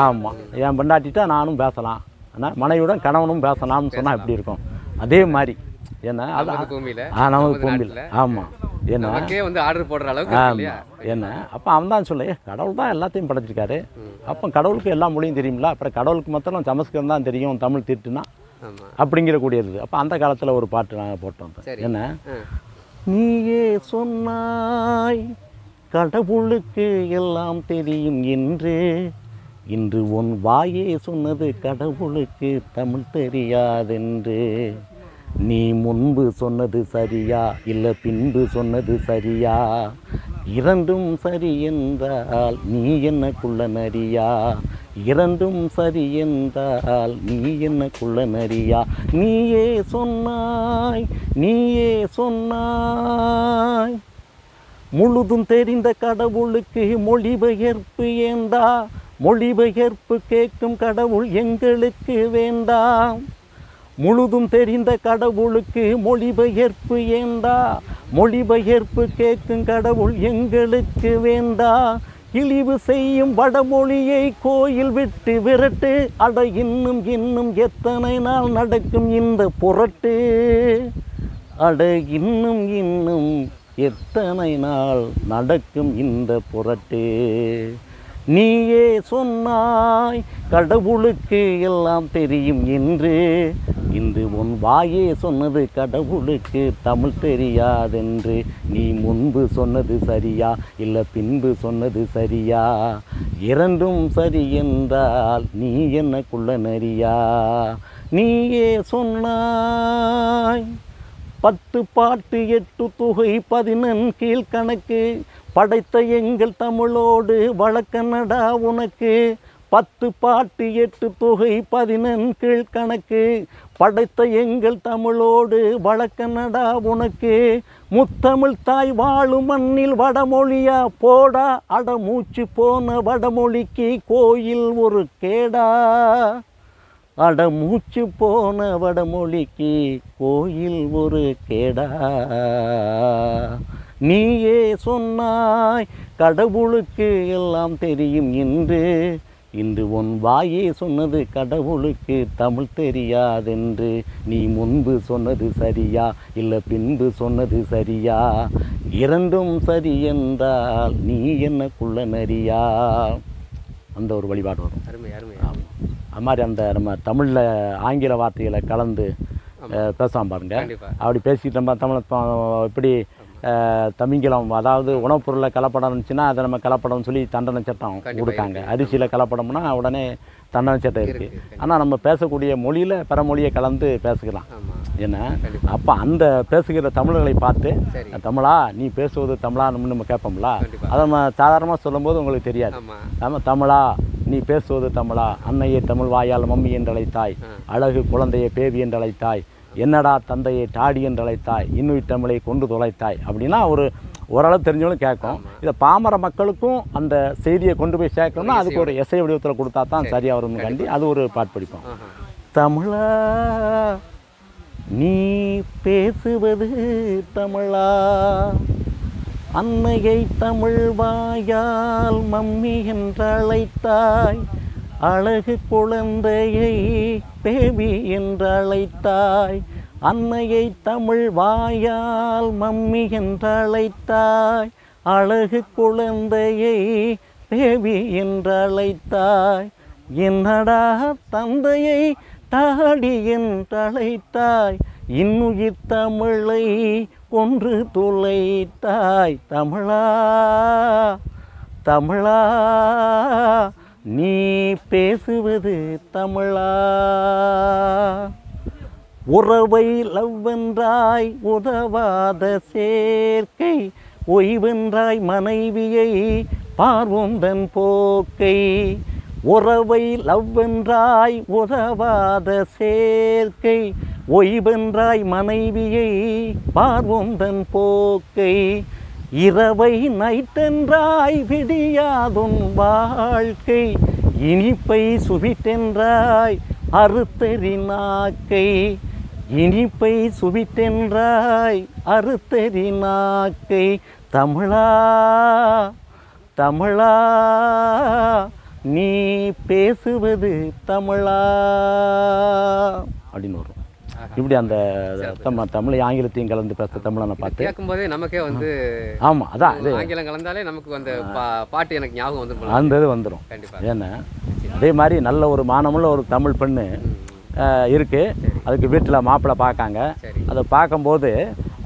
ஆமாம், என் பெண்டாட்டிட்டா நானும் பேசலாம், ஆனால் மனைவியுடன் கணவனும் பேசலாம்னு சொன்னால் எப்படி இருக்கும், அதே மாதிரி. ஏன்னா அது நமது பூமியில். ஆமாம், ஏன்னா வந்து ஆர்டர் போடுற அளவுக்கு என்ன அப்போ அவன் தான் சொல்ல, கடவுள் தான் எல்லாத்தையும் படைச்சிருக்காரு, அப்போ கடவுளுக்கு எல்லா மொழியும் தெரியுங்களா, அப்புறம் கடவுளுக்கு மாத்திரம் சமஸ்கிருதம் தான் தெரியும், தமிழ் திட்டுனா அப்படிங்கிற கூடியது. அப்போ அந்த காலத்தில் ஒரு பாட்டு நாங்கள் போட்டோம். என்ன, நீயே சொன்னாய் கடவுளுக்கு எல்லாம் தெரியும் என்று, இன்று உன் வாயே சொன்னது கடவுளுக்கு தமிழ் தெரியாதென்று. நீ முன்பு சொன்னது சரியா இல்லை பின்பு சொன்னது சரியா, இரண்டும் சரி என்றால் நீ என்ன குள்ள நரியா, இரண்டும் சரி என்றால் நீ என்ன குள்ள நரியா. நீயே சொன்னாய், நீயே சொன்னாய், முழுதும் தெரிந்த கடவுளுக்கு மொழிபெயர்ப்பு ஏண்டா, மொழிபெயர்ப்பு கேட்கும் கடவுள் எங்களுக்கு வேண்டாம். முழுதும் தெரிந்த கடவுளுக்கு மொழிபெயர்ப்பு ஏண்டா, மொழிபெயர்ப்பு கேட்கும் கடவுள் எங்களுக்கு வேண்டா. இழிவு செய்யும் வடமொழியை கோயில் விட்டு விரட்டு, அட இன்னும் இன்னும் எத்தனை நாள் நடக்கும் இந்த புரட்டு, அட இன்னும் இன்னும் எத்தனை நாள் நடக்கும் இந்த புரட்டு. நீயே சொன்னாய் கடவுளுக்கு எல்லாம் தெரியும் என்று, இன்று உன் வாயே சொன்னது கடவுளுக்கு தமிழ் தெரியாதென்று. நீ முன்பு சொன்னது சரியா இல்லை பின்பு சொன்னது சரியா, இரண்டும் சரி என்றால் நீ என்ன குள்ள நரியா. நீயே சொன்னாய் 10 பாட்டு 8 தொகை 11 கீழ்கணக்கு, படைத்த எங்கள் தமிழோடு வழக்கனடா உனக்கு. 10 பாட்டு 8 தொகை 11 கீழ்கணக்கு, படைத்த எங்கள் தமிழோடு வழக்கனடா உனக்கு. முத்தமிழ் தாய் வாழும் மண்ணில் வடமொழியா போடா, அட மூச்சு போன வடமொழிக்கு கோயில் ஒரு கேடா, அட மூச்சு போன வடமொழிக்கு கோயில் ஒரு கேடா. நீயே சொன்னாய் கடவுளுக்கு எல்லாம் தெரியும் என்று, இன்று உன் வாயே சொன்னது கடவுளுக்கு தமிழ் தெரியாதென்று. நீ முன்பு சொன்னது சரியா இல்லை பின்பு சொன்னது சரியா, இரண்டும் சரி என்றால் நீ என்ன குள்ள நரியா. அந்த ஒரு வழிபாடு வரும். அருமை அருமை. அது மாதிரி அந்த நம்ம தமிழில் ஆங்கில வார்த்தைகளை கலந்து பேசாமல் பாருங்க. அப்படி பேசிக்கிட்டு நம்ம தமிழை எப்படி தமிங்கிலம், அதாவது உணவுப் பொருளில் கலப்படம் இருந்துச்சுன்னா அதை நம்ம கலப்படம்னு சொல்லி தண்டனை சட்டம் கொடுத்தாங்க. அரிசியில் கலப்படம்னா உடனே தண்டனை சட்டம் இருக்குது. ஆனால் நம்ம பேசக்கூடிய மொழியில் பிற மொழியை கலந்து பேசிக்கலாம். ஏன்னா அப்போ அந்த பேசுகிற தமிழர்களை பார்த்து, தமிழா நீ பேசுவது தமிழா நம்ம கேட்போம்ல, அதை நம்ம சாதாரணமாக சொல்லும்போது உங்களுக்கு தெரியாது. நம்ம தமிழா நீ பேசுவது தமிழா, அன்னையை தமிழ் வாயால் மம்மி என்று அழைத்தாய், அழகு குழந்தையை பேபி என்று அழைத்தாய், என்னடா தந்தையை டாடி என்று அழைத்தாய், இன்னுயிர் தமிழை கொண்டு தொலைத்தாய் அப்படின்னா ஓரளவு தெரிஞ்சவங்களும் கேட்கும். இதை பாமர மக்களுக்கும் அந்த செய்தியை கொண்டு போய் சேர்க்கணும்னா அதுக்கு ஒரு எஸ்ஐ வடிவத்தில் கொடுத்தா தான் சரியாக வரும்னு கண்டி அது ஒரு பாட்டு படிப்போம். தமிழா நீ பேசுவது தமிழா, அன்னையை தமிழ் வாயால் மம்மி என்று அழைத்தாய், அழகு குழந்தையை பேபி என்று அழைத்தாய், அன்னையை தமிழ் வாயால் மம்மி என்று அழைத்தாய், அழகு குழந்தையை பேபி என்று அழைத்தாய், என்னடா தந்தையை டாடி என்று அழைத்தாய், இன்னுயிர் தமிழை கொன்று தொலைத்தாய். தமிழா தமிழா நீ பேசுவது தமிழா, உறவை லவ்வென்றாய் உதவாத சேர்க்கை, ஓய்வென்றாய் மனைவியை பார்வோந்தன் போக்கை, உறவை லவ்வென்றாய் உதவாத சேர்க்கை, ஓய்வென்றாய் மனைவியை பார்வோந்தன் போக்கை, இரவை நைட்டென்றாய் விடியாதுன் வாழ்க்கை, இனிப்பை சுவிட்டென்றாய் அறுத்தறி நாக்கை, இனிப்பை சுவிட்டென்றாய் அறுத்தறி நாக்கை, தமிழா தமிழா நீ பேசுவது தமிழா அப்படின்னு வரும். இப்படி அந்த தமிழ் ஆங்கிலத்தையும் கலந்து பேச தமிழனை பார்த்து கேட்கும்போதே நமக்கே வந்து ஆமாம் அதான் இது ஆங்கிலம் கலந்தாலே நமக்கு அந்த பாட்டு எனக்கு ஞாபகம் வந்துடும். அந்த இது வந்துடும். கண்டிப்பாக. ஏன்னா அதே மாதிரி நல்ல ஒரு மானமுள்ள ஒரு தமிழ் பெண்ணு இருக்குது. அதுக்கு வீட்டில் மாப்பிள்ளை பார்க்காங்க. அதை பார்க்கும்போது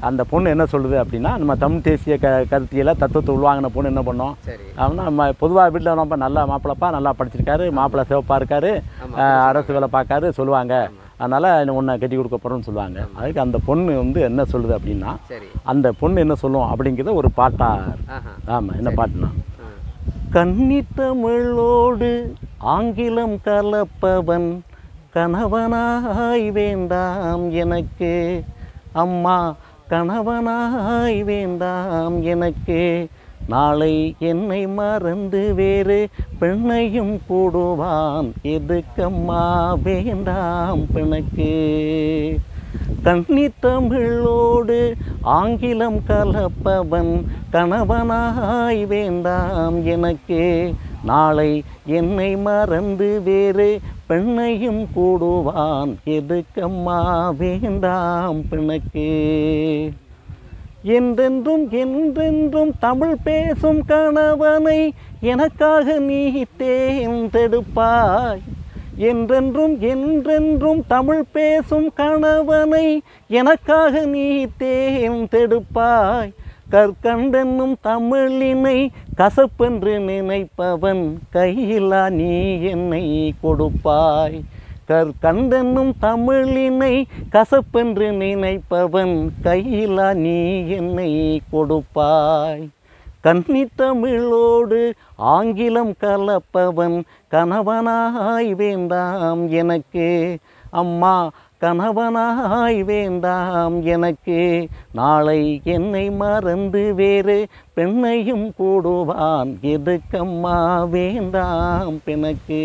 அந்த பொண்ணு என்ன சொல்லுது அப்படின்னா, நம்ம தமிழ் தேசிய கருத்தியில் தத்துவத்தை உள்வாங்கின பொண்ணு என்ன பண்ணோம் அப்படின்னா, நம்ம பொதுவாக வீட்டில் நம்ம நல்லா மாப்பிள்ளப்பா நல்லா படிச்சிருக்காரு, மாப்பிள்ளை சிவப்பாக இருக்காரு, அரசு வேலை பார்க்காரு சொல்லுவாங்க, அதனால் உன்னை கட்டி கொடுக்க போகிறோன்னு சொல்லுவாங்க. அதுக்கு அந்த பொண்ணு வந்து என்ன சொல்லுது அப்படின்னா, அந்த பொண்ணு என்ன சொல்லும் அப்படிங்கிறத ஒரு பாட்டாக. ஆமாம், என்ன பாட்டுனா, கன்னி தமிழோடு ஆங்கிலம் கலப்பவன் கணவனாய் வேண்டாம் எனக்கு, அம்மா கணவனாய் வேண்டாம் எனக்கு, நாளை என்னை மறந்து வேறு பெண்ணையும் கூடுவான் எதுக்கம்மா வேண்டாம் பிணக்கு. கன்னி தமிழோடு ஆங்கிலம் கலப்பவன் கணவனாய் வேண்டாம் எனக்கு, நாளை என்னை மறந்து வேறு பெண்ணையும் கூடுவான் எதுக்கம்மா வேண்டாம் பிணக்கு. என்றென்றும் என்றென்றும் தமிழ் பேசும் கணவனை எனக்காக நீ தேர்ந்தெடுப்பாய், என்றென்றும் என்றென்றும் தமிழ் பேசும் கணவனை எனக்காக நீ தேர்ந்தெடுப்பாய், கற்கண்டென்னும் தமிழினை கசப்பென்று நினைப்பவன் கையிலா நீ என்னை கொடுப்பாய், கற்கண்டென்னும் தமிழினை கசப்பென்று நினைப்பவன் கையிலா நீ என்னை கொடுப்பாய், கன்னி தமிழோடு ஆங்கிலம் கலப்பவன் கணவனாய் வேண்டாம் எனக்கு, அம்மா கணவனாய் வேண்டாம் எனக்கு, நாளை என்னை மறந்து வேறு பெண்ணையும் கூடுவான் எதுக்கம்மா வேண்டாம் பிணக்கு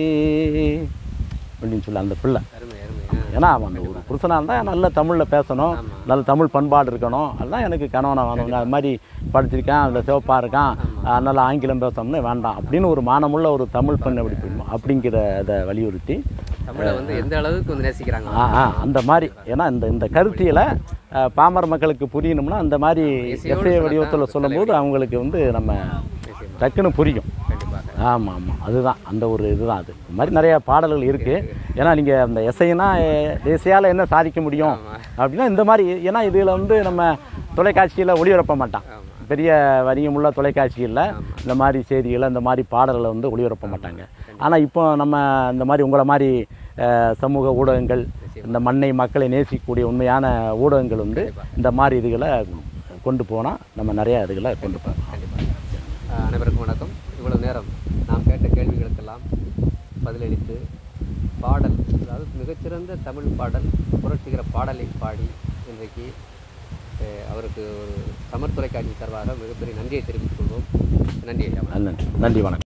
அப்படின்னு சொல்லி அந்த பிள்ளை. ஏன்னா அவன் அந்த ஒரு புருஷனாக இருந்தால் நல்ல தமிழில் பேசணும், நல்ல தமிழ் பண்பாடு இருக்கணும், அதுதான் எனக்கு கணவனாக வேணும். அது மாதிரி படிச்சிருக்கேன், அதில் சிவப்பாக இருக்கான், நல்லா ஆங்கிலம் பேசணும்னு வேண்டாம் அப்படின்னு ஒரு மானமுள்ள ஒரு தமிழ் பெண் எப்படி போயிடணும் அப்படிங்கிற அதை வலியுறுத்தி தமிழை வந்து எந்த அளவுக்கு வந்து நேசிக்கிறாங்க அந்த மாதிரி. ஏன்னா இந்த கருத்தியலை பாமர மக்களுக்கு புரியணும்னா அந்த மாதிரி எஸ்ஏ வடிவத்தில் சொல்லும்போது அவங்களுக்கு வந்து நம்ம டக்குன்னு புரியும். ஆமாம் ஆமாம், அதுதான் அந்த ஒரு இதுதான். அது மாதிரி நிறைய பாடல்கள் இருக்குது. ஏன்னா நீங்கள் அந்த எஸ்ஐனா எஸ்ஐயால் என்ன சாதிக்க முடியும் அப்படின்னா இந்த மாதிரி. ஏன்னா இதில் வந்து நம்ம தொலைக்காட்சியில் ஒளிபரப்ப மாட்டான், பெரிய வணிகமுள்ள தொலைக்காட்சியில் இந்த மாதிரி செய்திகளை இந்த மாதிரி பாடல்களை வந்து ஒளிபரப்ப மாட்டாங்க. ஆனால் இப்போ நம்ம இந்த மாதிரி உங்களை மாதிரி சமூக ஊடகங்கள், இந்த மண்ணை மக்களை நேசிக்கக்கூடிய உண்மையான ஊடகங்கள் வந்து இந்த மாதிரி இதுகளை கொண்டு போனால் நம்ம நிறையா இதுகளை கொண்டு போகலாம். அனைவருக்கும் வணக்கம். இவ்வளவு நேரம் நாம் கேட்ட கேள்விகளுக்கெல்லாம் பதிலளித்து பாடல், அதாவது மிகச்சிறந்த தமிழ் பாடல், புரட்சிகர பாடலை பாடி இன்றைக்கு அவருக்கு ஒரு சமர் தொலைக்காட்சி சார்பாக மிகப்பெரிய நன்றியை தெரிவித்துக் கொள்வோம். நன்றி. நன்றி, வணக்கம்.